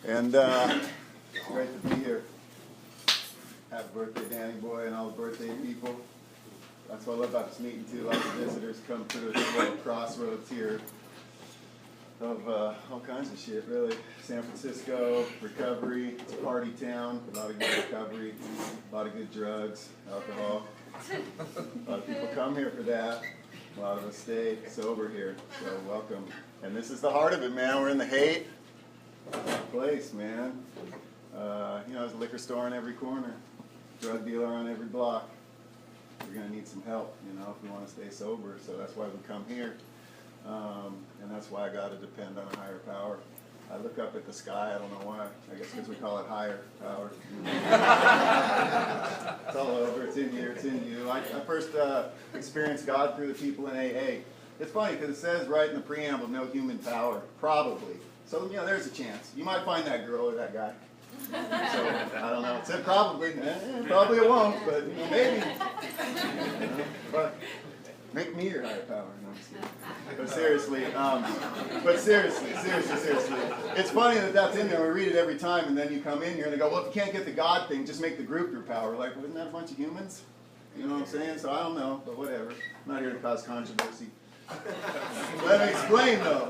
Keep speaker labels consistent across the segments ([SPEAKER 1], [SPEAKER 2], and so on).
[SPEAKER 1] And great to be here. Happy birthday, Danny boy, and all the birthday people. That's what I love about this meeting too. Lots of visitors come through this little crossroads here of all kinds of shit, really. San Francisco, recovery, it's a party town, a lot of good recovery, a lot of good drugs, alcohol. A lot of people come here for that. A lot of us stay sober here, so welcome. And this is the heart of it, man. We're in the hate place, man. There's a liquor store on every corner, drug dealer on every block. We're going to need some help, if we want to stay sober. So that's why we come here. And that's why I got to depend on a higher power. I look up at the sky, I don't know why. I guess because we call it higher power. It's all over, it's in here, it's in you. I first experienced God through the people in AA. It's funny because it says right in the preamble, no human power, probably. So, there's a chance. You might find that girl or that guy. So, I don't know. It said probably. Probably it won't, but maybe. But make me your higher power. No, I'm just kidding. But seriously. It's funny that that's in there. We read it every time, and then you come in here and they go, well, if you can't get the God thing, just make the group your power. Like, isn't that a bunch of humans? You know what I'm saying? So I don't know, but whatever. I'm not here to cause controversy. Let me explain, though.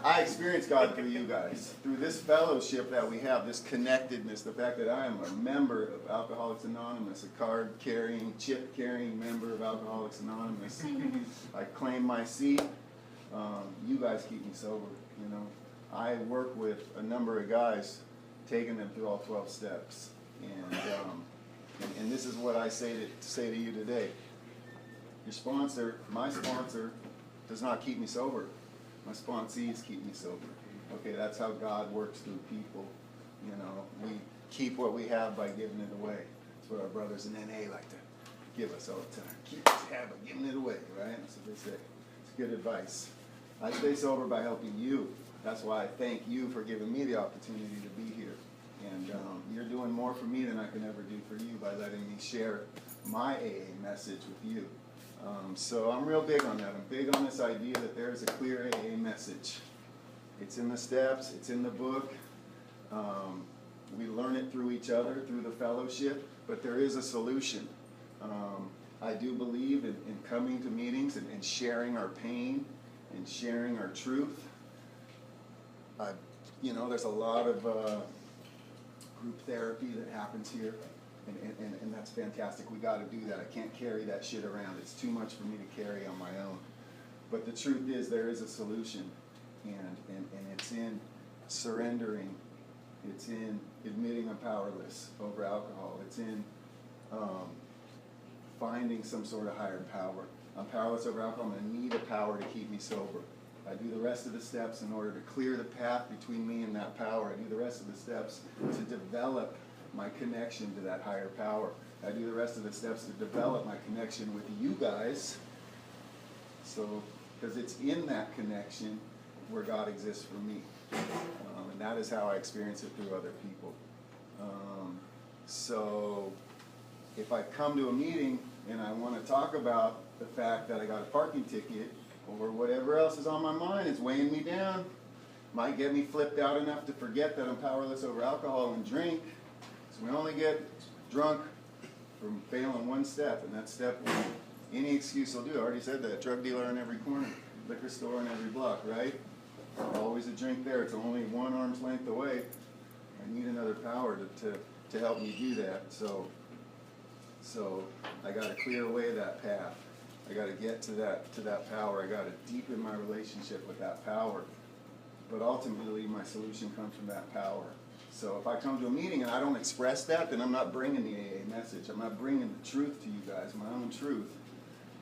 [SPEAKER 1] I experienced God through you guys, through this fellowship that we have, this connectedness, the fact that I am a member of Alcoholics Anonymous, a card-carrying, chip-carrying member of Alcoholics Anonymous. I claim my seat. You guys keep me sober, I work with a number of guys, taking them through all 12 steps. And this is what I say to you today. Your sponsor, my sponsor, does not keep me sober. My sponsees keep me sober. Okay, that's how God works through people. We keep what we have by giving it away. That's what our brothers in NA like to give us all the time. Keep what you have by giving it away, right? That's what they say. It's good advice. I stay sober by helping you. That's why I thank you for giving me the opportunity to be here. And you're doing more for me than I can ever do for you by letting me share my AA message with you. So I'm real big on that. I'm big on this idea that there's a clear AA message. It's in the steps, it's in the book. We learn it through each other, through the fellowship, but there is a solution. I do believe in coming to meetings and sharing our pain and sharing our truth. There's a lot of group therapy that happens here. And that's fantastic. We got to do that. I can't carry that shit around. It's too much for me to carry on my own. But the truth is, there is a solution, and it's in surrendering. It's in admitting I'm powerless over alcohol. It's in finding some sort of higher power. I'm powerless over alcohol. I'm going to need a power to keep me sober. I do the rest of the steps in order to clear the path between me and that power. I do the rest of the steps to develop my connection to that higher power. I do the rest of the steps to develop my connection with you guys. So, because it's in that connection where God exists for me. And that is how I experience it through other people. So, if I come to a meeting and I want to talk about the fact that I got a parking ticket or whatever else is on my mind, it's weighing me down, might get me flipped out enough to forget that I'm powerless over alcohol and drink. We only get drunk from failing one step, and that step, any excuse will do. I already said that. Drug dealer on every corner, liquor store on every block, right? Always a drink there. It's only one arm's length away. I need another power to help me do that. So I got to clear away that path. I got to get to that power. I got to deepen my relationship with that power. But ultimately, my solution comes from that power. So if I come to a meeting and I don't express that, then I'm not bringing the AA message. I'm not bringing the truth to you guys, my own truth,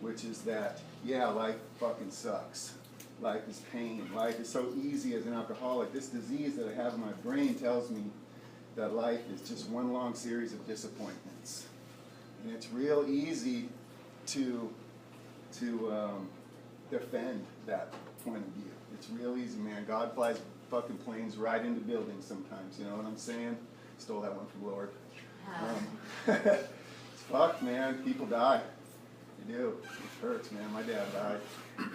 [SPEAKER 1] which is that, yeah, life fucking sucks. Life is pain. Life is so easy as an alcoholic. This disease that I have in my brain tells me that life is just one long series of disappointments. And it's real easy to defend that point of view. It's real easy, man. God flies fucking planes right into buildings sometimes, you know what I'm saying? Stole that one from Lord. It's fucked, man. People die. They do. It hurts, man. My dad died.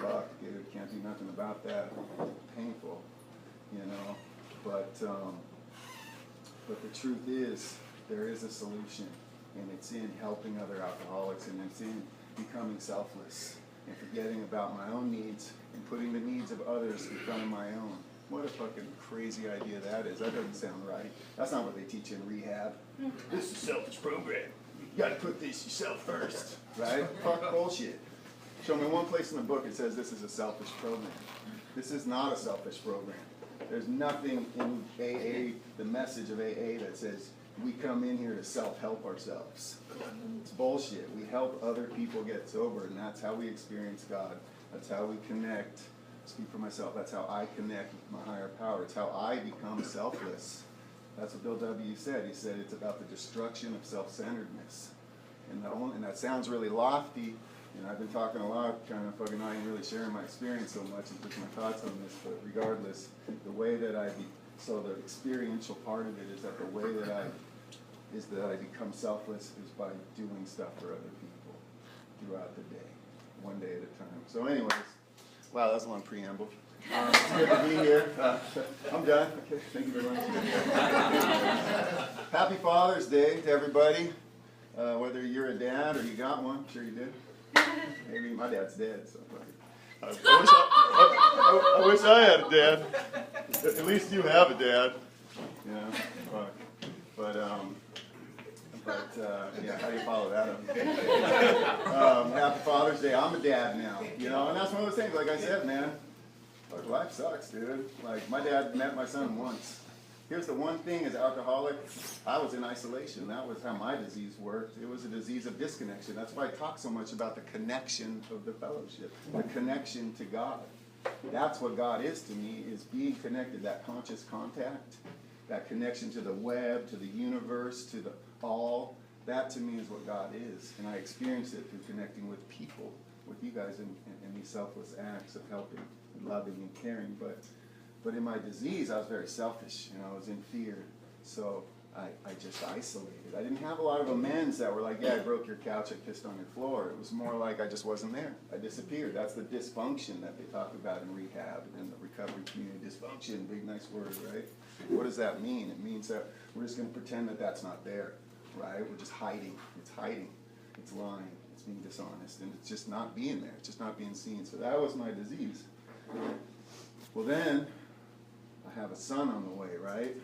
[SPEAKER 1] Fuck, dude. Can't do nothing about that. Painful, you know. But the truth is, there is a solution, and it's in helping other alcoholics, and it's in becoming selfless and forgetting about my own needs and putting the needs of others in front of my own. What a fucking crazy idea that is. That doesn't sound right. That's not what they teach in rehab. This is a selfish program. You gotta put this yourself first, right? Fuck bullshit. Show me one place in the book it says this is a selfish program. This is not a selfish program. There's nothing in AA, the message of AA, that says we come in here to self-help ourselves. It's bullshit. We help other people get sober, and that's how we experience God. That's how we connect. Speak for myself. That's how I connect with my higher power. It's how I become selfless. That's what Bill W. said. He said it's about the destruction of self-centeredness. And that sounds really lofty. And I've been talking a lot, kind of fucking not even really sharing my experience so much and putting my thoughts on this, but regardless, the way that so the experiential part of it is that the way that I become selfless is by doing stuff for other people throughout the day, one day at a time. So anyways, wow, that's a long preamble. It's good to be here. I'm done. Okay, thank you very much. Happy Father's Day to everybody, whether you're a dad or you got one. I'm sure you did. Maybe my dad's dead, so I wish I had a dad. At least you have a dad. Yeah, but yeah, how do you follow that up? Happy Father's Day. I'm a dad now, and that's one of those things. Like I said, man, life sucks, dude. Like my dad met my son once. Here's the one thing: as an alcoholic, I was in isolation. That was how my disease worked. It was a disease of disconnection. That's why I talk so much about the connection of the fellowship, the connection to God. That's what God is to me, is being connected, that conscious contact, that connection to the web, to the universe, to the all. That to me is what God is. And I experienced it through connecting with people, with you guys in these selfless acts of helping and loving and caring. But in my disease, I was very selfish. I was in fear. So I just isolated. I didn't have a lot of amends that were like, yeah, I broke your couch, I pissed on your floor. It was more like I just wasn't there. I disappeared. That's the dysfunction that they talk about in rehab and in the recovery community. Dysfunction, big nice word, right? What does that mean? It means that we're just going to pretend that that's not there, right? We're just hiding. It's hiding. It's lying. It's being dishonest. And it's just not being there. It's just not being seen. So that was my disease. Well, then I have a son on the way, right?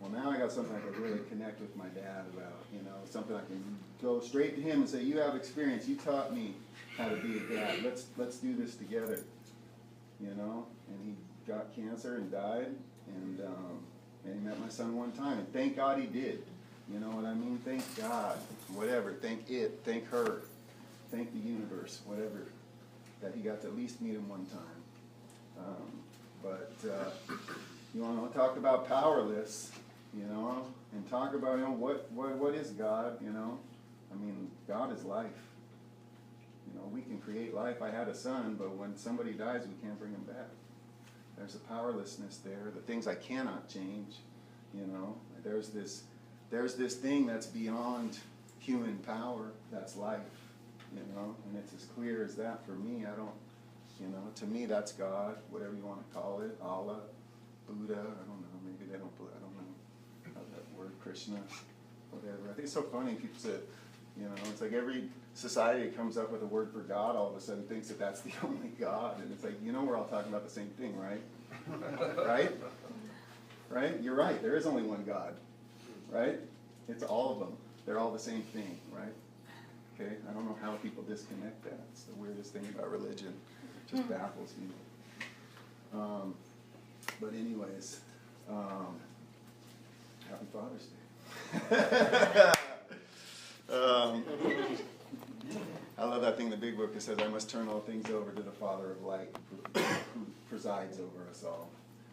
[SPEAKER 1] Well, now I got something I can really connect with my dad about, something I can go straight to him and say, you have experience, you taught me how to be a dad, let's do this together, and he got cancer and died, and he met my son one time, and thank God he did, you know what I mean, thank God, whatever, thank it, thank her, thank the universe, whatever, that he got to at least meet him one time, but you want to talk about powerless, and talk about, what is God, I mean, God is life. We can create life. I had a son, but when somebody dies, we can't bring him back. There's a powerlessness there, the things I cannot change, There's this thing that's beyond human power, that's life, and it's as clear as that for me. I don't, to me, that's God, whatever you want to call it, Allah, Buddha, I don't know, maybe they don't, I don't know how that word, Krishna, whatever. I think it's so funny, people say, it's like every society that comes up with a word for God all of a sudden thinks that that's the only God, and it's like, we're all talking about the same thing, right? Right? Right? You're right, there is only one God, right? It's all of them. They're all the same thing, right? Okay? I don't know how people disconnect that. It's the weirdest thing about religion. It just baffles me. But anyways, happy Father's Day. I love that thing in the big book that says, I must turn all things over to the Father of light, who presides over us all.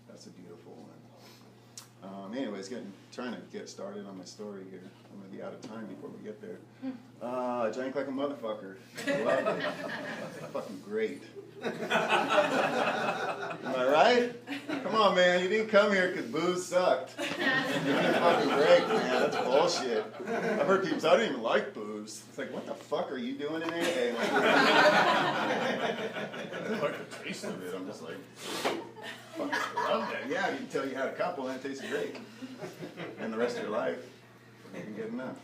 [SPEAKER 1] That's a beautiful one. Anyways, trying to get started on my story here. I'm going to be out of time before we get there. I drank like a motherfucker. Love it. Fucking great. Am I right? Come on, man. You didn't come here because booze sucked. You're fucking great, man. That's bullshit. I've heard people say, I don't even like booze. It's like, what the fuck are you doing in AA? I don't like the taste of it. I'm just like, I love that. Yeah, you can tell you had a couple and it tastes great. And the rest of your life, you can get enough.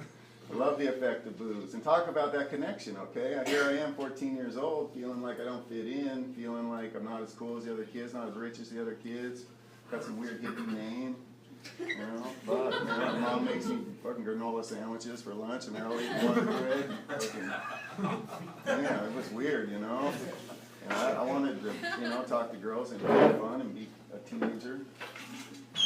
[SPEAKER 1] I love the effect of booze. And talk about that connection, okay? Here I am, 14 years old, feeling like I don't fit in, feeling like I'm not as cool as the other kids, not as rich as the other kids. Got some weird hippie name. You know, but man, my mom makes me fucking granola sandwiches for lunch, and I'll eat one bread. Yeah, it was weird, you know. And I wanted to, you know, talk to girls and have fun and be a teenager.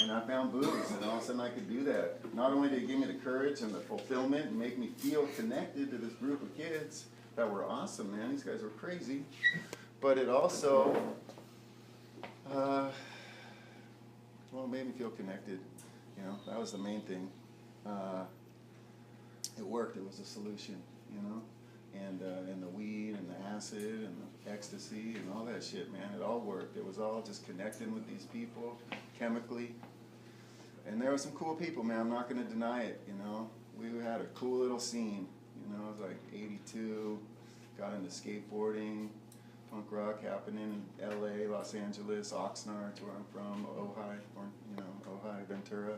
[SPEAKER 1] And I found booze, and all of a sudden I could do that. Not only did it give me the courage and the fulfillment and make me feel connected to this group of kids that were awesome, man. These guys were crazy. But it also, well, it made me feel connected. You know, that was the main thing. It worked. It was a solution, you know. And the weed and the acid and the ecstasy and all that shit, man, it all worked. It was all just connecting with these people chemically. And there were some cool people, man. I'm not going to deny it, you know. We had a cool little scene, you know. It was like 82, got into skateboarding, punk rock happening in LA, Los Angeles, Oxnard, where I'm from, Ojai, or, you know, Ojai, Ventura.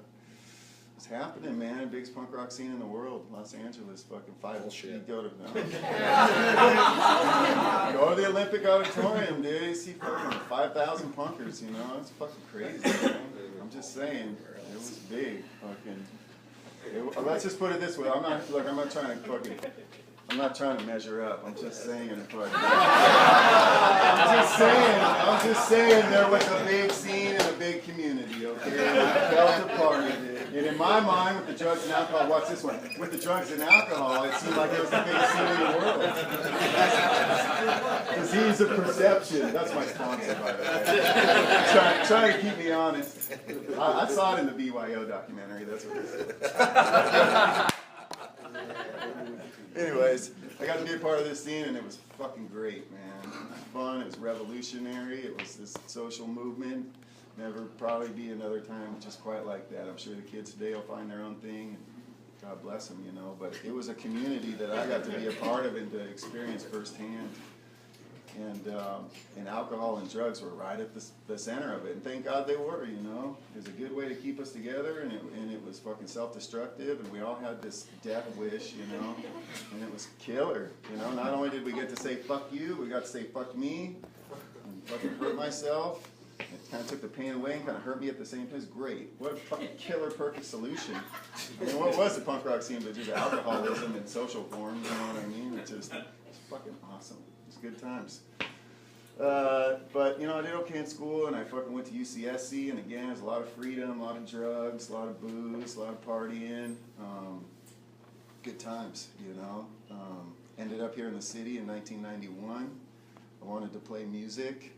[SPEAKER 1] It's happening, man. Biggest punk rock scene in the world, Los Angeles. Fucking five.
[SPEAKER 2] Bullshit.
[SPEAKER 1] You go to go to the Olympic Auditorium, dude. You see fucking 5,000 punkers. You know, it's fucking crazy. Man. I'm just saying, it was big. Fucking. Let's just put it this way. I'm not trying to fucking. I'm not trying to measure up. I'm just saying. I'm just saying there was a big scene and a big community, okay? And I felt a part of it. And in my mind, with the drugs and alcohol, watch this one. With the drugs and alcohol, it seemed like it was the biggest scene in the world. Disease of perception. That's my sponsor, by the way. Trying to keep me honest. I saw it in the BYO documentary. That's what it is. Anyways, I got to be a part of this scene, and it was fucking great, man. It was fun. It was revolutionary. It was this social movement. Never probably be another time just quite like that. I'm sure the kids today will find their own thing, and God bless them, you know. But it was a community that I got to be a part of and to experience firsthand. And alcohol and drugs were right at the center of it. And thank God they were, you know. It was a good way to keep us together, and it was fucking self-destructive, and we all had this death wish, you know. And it was killer, you know. Not only did we get to say fuck you, we got to say fuck me, and fucking hurt myself. It kind of took the pain away and kind of hurt me at the same time. It was great. What a fucking killer, perfect solution. I mean, what was the punk rock scene but just alcoholism in social form, you know what I mean? It's fucking awesome. It's good times. But, you know, I did okay in school, and I fucking went to UCSC, and again, there's a lot of freedom, a lot of drugs, a lot of booze, a lot of partying. Good times, you know. Ended up here in the city in 1991. I wanted to play music,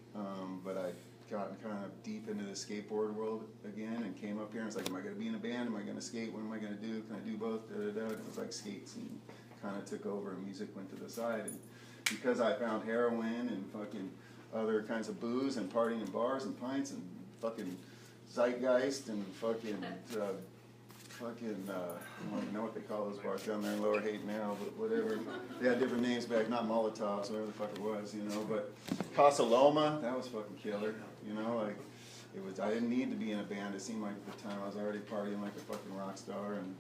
[SPEAKER 1] but I'd gotten kind of deep into the skateboard world again, and came up here and was like, am I going to be in a band? Am I going to skate? What am I going to do? Can I do both? Da, da, da. And it was like skate scene kind of took over, and music went to the side. And because I found heroin and fucking other kinds of booze and partying in bars and pints and fucking zeitgeist and fucking I don't even know what they call those bars down there in Lower Haight now, but whatever. They had different names back, not Molotovs, whatever the fuck it was, you know. But Casa Loma, that was fucking killer, you know. Like it was. I didn't need to be in a band. It seemed like at the time I was already partying like a fucking rock star, and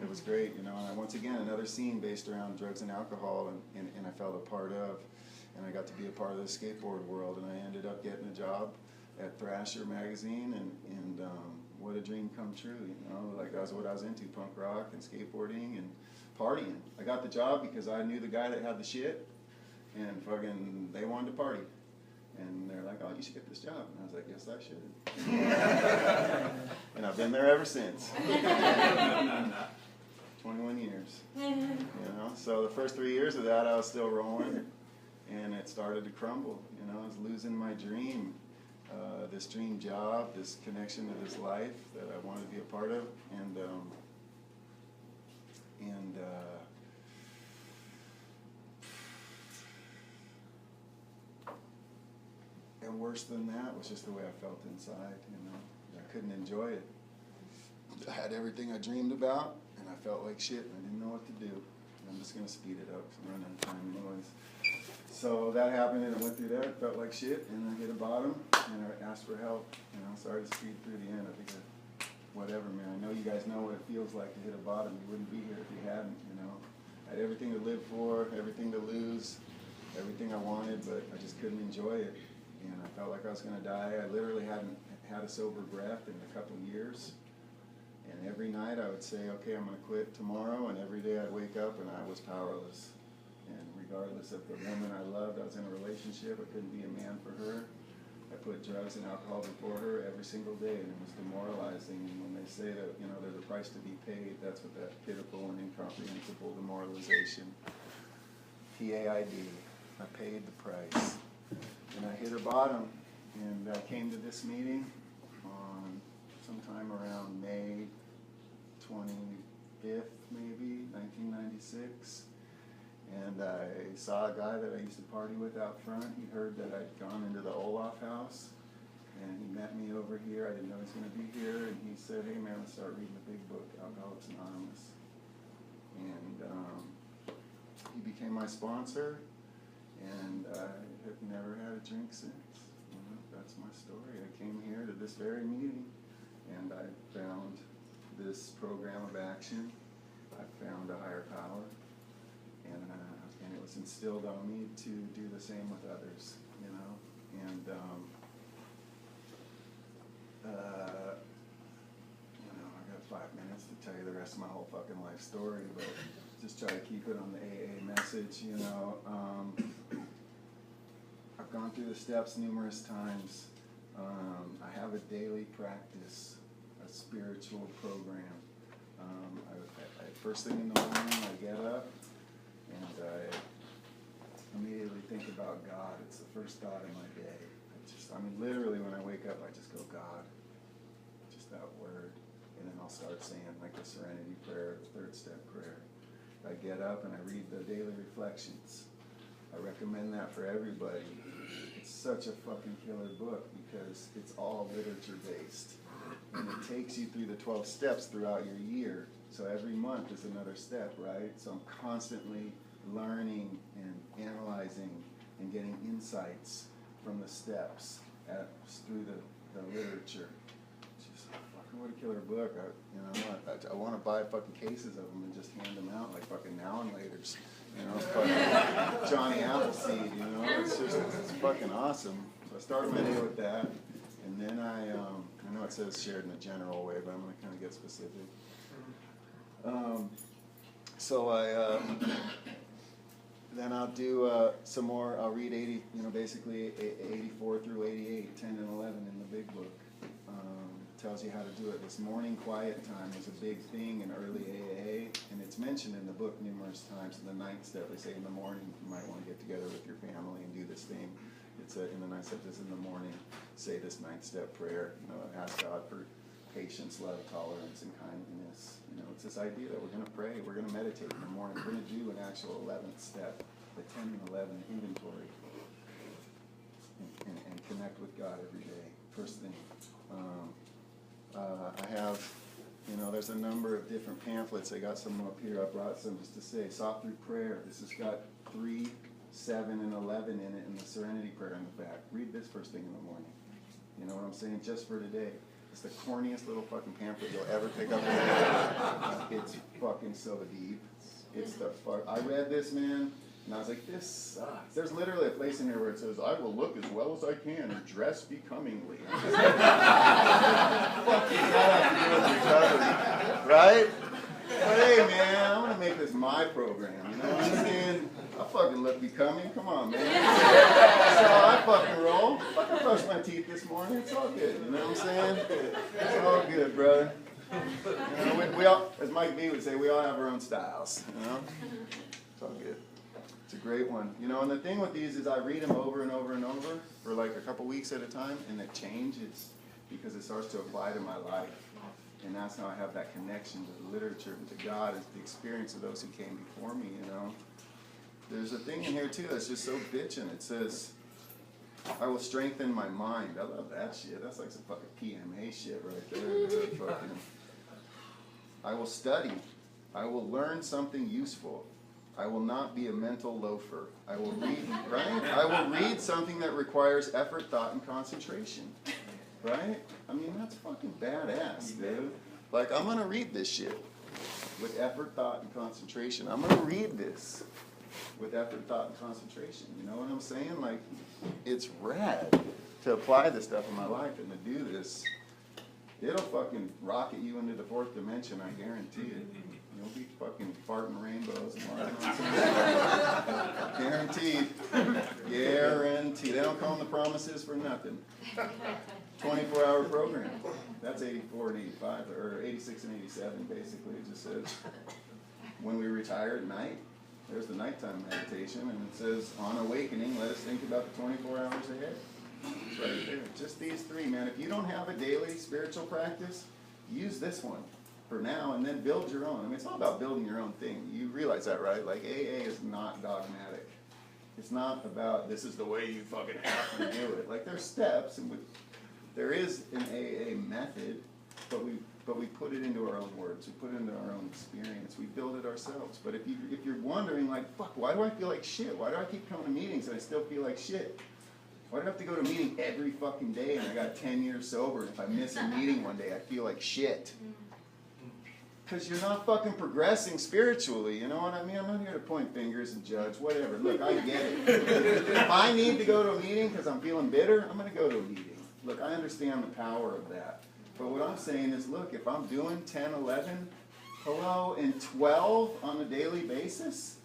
[SPEAKER 1] it was great, you know. And once again, another scene based around drugs and alcohol, and I felt a part of. And I got to be a part of the skateboard world, and I ended up getting a job at Thrasher magazine, and what a dream come true, you know. Like, that was what I was into, punk rock and skateboarding and partying. I got the job because I knew the guy that had the shit, and fucking they wanted to party. And they're like, oh, you should get this job. And I was like, yes, I should. And I've been there ever since. 21 years, you know. So the first 3 years of that, I was still rolling. And it started to crumble, you know. I was losing my dream, this dream job, this connection to this life that I wanted to be a part of, and worse than that was just the way I felt inside, you know. I couldn't enjoy it. I had everything I dreamed about, and I felt like shit, and I didn't know what to do. And I'm just gonna speed it up because I'm running out of time anyways. So that happened, and I went through that. It felt like shit, and I hit a bottom, and I asked for help. Sorry to speed through the end. I think whatever, man. I know you guys know what it feels like to hit a bottom. You wouldn't be here if you hadn't, I had everything to live for, everything to lose, everything I wanted, but I just couldn't enjoy it. And I felt like I was going to die. I literally hadn't had a sober breath in a couple of years. And every night I would say, okay, I'm going to quit tomorrow. And every day I'd wake up and I was powerless. And regardless of the woman I loved, I was in a relationship. I couldn't be a man for her. I put drugs and alcohol before her every single day, and it was demoralizing. And when they say that, there's a price to be paid, that's what that pitiful and incomprehensible demoralization. PAID. I paid the price. And I hit a bottom, and I came to this meeting on sometime around May 25th, maybe, 1996. And I saw a guy that I used to party with out front. He heard that I'd gone into the Olaf house, and he met me over here. I didn't know he was going to be here, and he said, hey man, let's start reading the big book, Alcoholics Anonymous. And he became my sponsor, and I have never had a drink since. That's my story. I came here to this very meeting, and I found this program of action. I found a higher power. And it was instilled on me to do the same with others, and I got 5 minutes to tell you the rest of my whole fucking life story, but just try to keep it on the AA message, I've gone through the steps numerous times. I have a daily practice, a spiritual program. First thing in the morning, I get up, and I immediately think about God. It's the first thought in my day. Literally when I wake up, I just go, God, just that word. And then I'll start saying like the Serenity Prayer, the third step prayer. I get up and I read the daily reflections. I recommend that for everybody. It's such a fucking killer book because it's all literature based. And it takes you through the 12 steps throughout your year. So every month is another step, right? So I'm constantly learning and analyzing and getting insights from the steps through the literature. Just fucking what a killer book. I want to buy fucking cases of them and just hand them out like fucking now and laters. Fucking Johnny Appleseed, it's fucking awesome. So I started my day with that, and then I know it says shared in a general way, but I'm going to kind of get specific. Then I'll do some more. I'll read 80, basically 84 through 88, 10 and 11 in the big book. Tells you how to do it. This morning quiet time is a big thing in early AA, and it's mentioned in the book numerous times. In the 9th step, they say in the morning you might want to get together with your family and do this thing. It's in the 9th step, this in the morning, say this 9th step prayer. Ask God for patience, love, tolerance, and kindness. It's this idea that we're going to pray, we're going to meditate in the morning, we're going to do an actual 11th step, the 10 and 11 inventory, and connect with God every day. First thing. I have, there's a number of different pamphlets. I got some up here. I brought some just to say, Sought Through Prayer. This has got 3, 7, and 11 in it, and the Serenity Prayer in the back. Read this first thing in the morning. You know what I'm saying? Just for today. It's the corniest little fucking pamphlet you'll ever pick up in your life. It's fucking so deep. It's the fuck. I read this, man, and I was like, this sucks. There's literally a place in here where it says, I will look as well as I can and dress becomingly. Fuck, you gotta have to do with recovery, right? But hey, man, I want to make this my program, you know what I'm saying? I fucking look becoming, come on, man. That's how I fucking roll. I fucking brushed my teeth this morning, it's all good, you know what I'm saying? It's all good, brother. We all, as Mike B would say, we all have our own styles, It's all good. It's a great one. And the thing with these is I read them over and over and over for like a couple weeks at a time, and it changes because it starts to apply to my life. And that's how I have that connection to the literature, to God, is the experience of those who came before me, There's a thing in here, too, that's just so bitchin'. It says, I will strengthen my mind. I love that shit. That's like some fucking PMA shit right there. I will study. I will learn something useful. I will not be a mental loafer. I will read, right? I will read something that requires effort, thought, and concentration. Right? I mean, that's fucking badass, dude. Like, I'm going to read this shit with effort, thought, and concentration. I'm going to read this with effort, thought, and concentration. You know what I'm saying? Like, it's rad to apply this stuff in my life and to do this. It'll fucking rocket you into the fourth dimension, I guarantee it. You'll be fucking farting rainbows and lying on some guaranteed. Guaranteed. They don't call them the promises for nothing. 24-hour program. That's 84 and 85, or 86 and 87, basically. It just says, when we retire at night, there's the nighttime meditation, and it says, on awakening, let us think about the 24 hours ahead. It's right there. Just these three, man. If you don't have a daily spiritual practice, use this one for now, and then build your own. I mean, it's all about building your own thing. You realize that, right? Like, AA is not dogmatic. It's not about, this is the way you fucking have to do it. Like, there's steps, and there is an AA method, but we put it into our own words. We put it into our own experience. We build it ourselves. But if you're wondering, like, fuck, why do I feel like shit? Why do I keep coming to meetings and I still feel like shit? Why do I have to go to a meeting every fucking day and I got 10 years sober, and if I miss a meeting one day, I feel like shit? Because you're not fucking progressing spiritually, you know what I mean? I'm not here to point fingers and judge, whatever. Look, I get it. If I need to go to a meeting because I'm feeling bitter, I'm going to go to a meeting. Look, I understand the power of that. But what I'm saying is, look, if I'm doing 10, 11, hello, and 12 on a daily basis,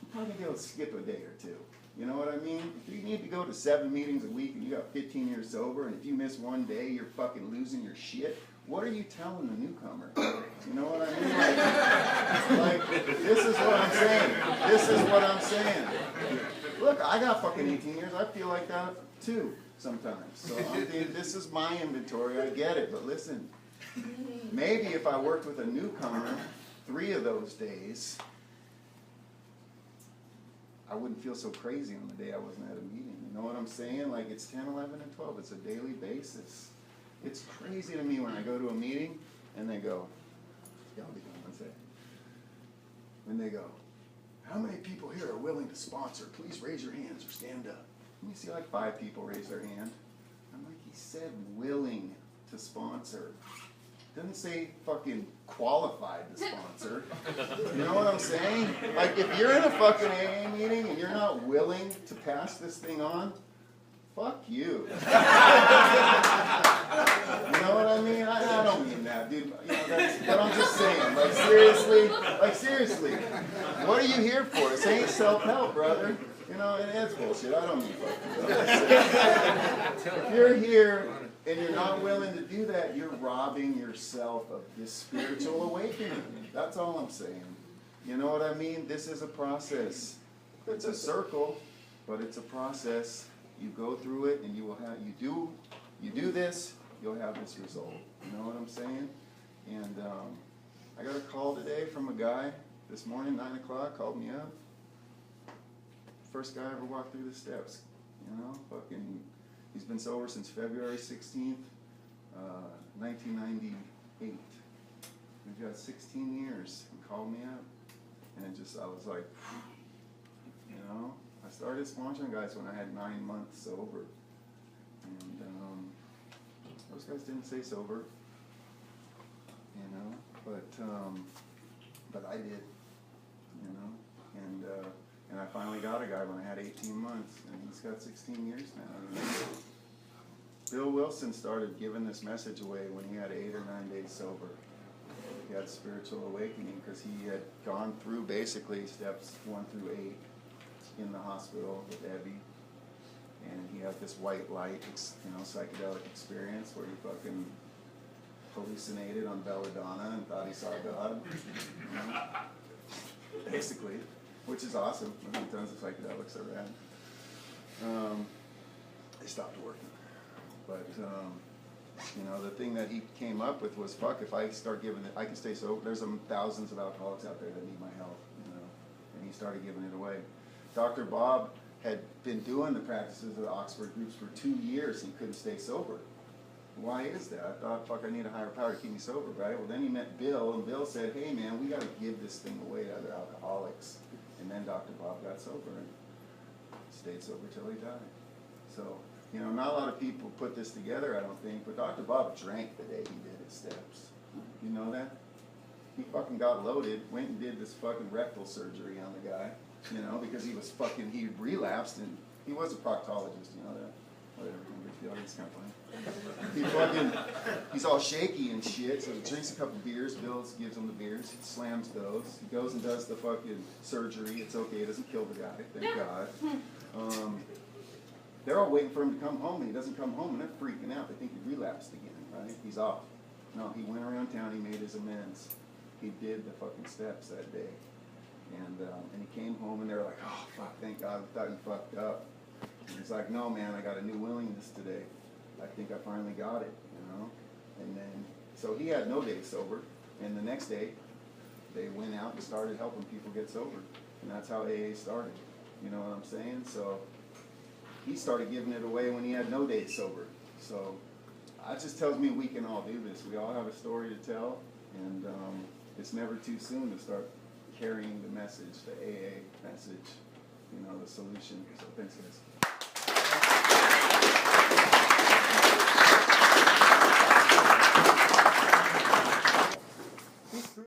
[SPEAKER 1] I'm probably going to skip a day or two. You know what I mean? If you need to go to 7 meetings a week and you got 15 years sober, and if you miss one day, you're fucking losing your shit, what are you telling the newcomer? You know what I mean? Like, this is what I'm saying. This is what I'm saying. Look, I got fucking 18 years. I feel like that too sometimes. So this is my inventory. I get it. But listen, maybe if I worked with a newcomer 3 of those days, I wouldn't feel so crazy on the day I wasn't at a meeting. You know what I'm saying? Like, it's 10, 11, and 12. It's a daily basis. It's crazy to me when I go to a meeting and they go, y'all be done one second. When they go, how many people here are willing to sponsor? Please raise your hands or stand up. And you see like 5 people raise their hand. I'm like, he said willing to sponsor. Doesn't say fucking qualified to sponsor. You know what I'm saying? Like, if you're in a fucking AA meeting and you're not willing to pass this thing on, fuck you. You know what I mean? I don't mean that, dude. You know, but I'm just saying, like seriously, what are you here for? This ain't self-help, brother. You know, and it's bullshit. I don't mean fucking stuff. If you're here and you're not willing to do that, you're robbing yourself of this spiritual awakening. That's all I'm saying. You know what I mean? This is a process. It's a circle, but it's a process. You go through it, and you will have. You do this, you'll have this result. You know what I'm saying? And I got a call today from a guy this morning, 9 o'clock. Called me up. First guy I ever walked through the steps. You know, fucking. He's been sober since February 16th, 1998. We've got 16 years. He called me up, and I was like, you know. I started sponsoring guys when I had 9 months sober, and those guys didn't say sober, you know, but I did, you know, and I finally got a guy when I had 18 months, and he's got 16 years now. Bill Wilson started giving this message away when he had 8 or 9 days sober. He had spiritual awakening because he had gone through basically steps 1 through 8. In the hospital with Evie, and he had this white light, you know, psychedelic experience where he fucking hallucinated on belladonna and thought he saw God, you know? Basically, which is awesome. I mean, tons of psychedelics are rad. They stopped working, but you know, the thing that he came up with was, fuck, if I start giving it, I can stay sober. There's thousands of alcoholics out there that need my help, you know, and he started giving it away. Dr. Bob had been doing the practices of the Oxford groups for 2 years and he couldn't stay sober. Why is that? I thought, fuck, I need a higher power to keep me sober, right? Well, then he met Bill, and Bill said, hey, man, we got to give this thing away to other alcoholics. And then Dr. Bob got sober and stayed sober till he died. So, you know, not a lot of people put this together, I don't think, but Dr. Bob drank the day he did his steps. You know that? He fucking got loaded, went and did this fucking rectal surgery on the guy, you know, because he was fucking, he relapsed, and he was a proctologist, you know that? Whatever, the audience can't find. He fucking, he's all shaky and shit, so he drinks a couple beers, Bill gives him the beers, he slams those, he goes and does the fucking surgery, it's okay, it doesn't kill the guy, thank God. They're all waiting for him to come home, and he doesn't come home, and they're freaking out, they think he relapsed again, right? He's off. No, he went around town, he made his amends. He did the fucking steps that day. And he came home, and they were like, oh, fuck, thank God, we thought you fucked up. And he's like, no, man, I got a new willingness today. I think I finally got it, you know? And then, so he had no days sober. And the next day, they went out and started helping people get sober. And that's how AA started. You know what I'm saying? So he started giving it away when he had no days sober. So that just tells me we can all do this. We all have a story to tell. And it's never too soon to start carrying the message, the AA message, you know, the solution. So thanks, guys.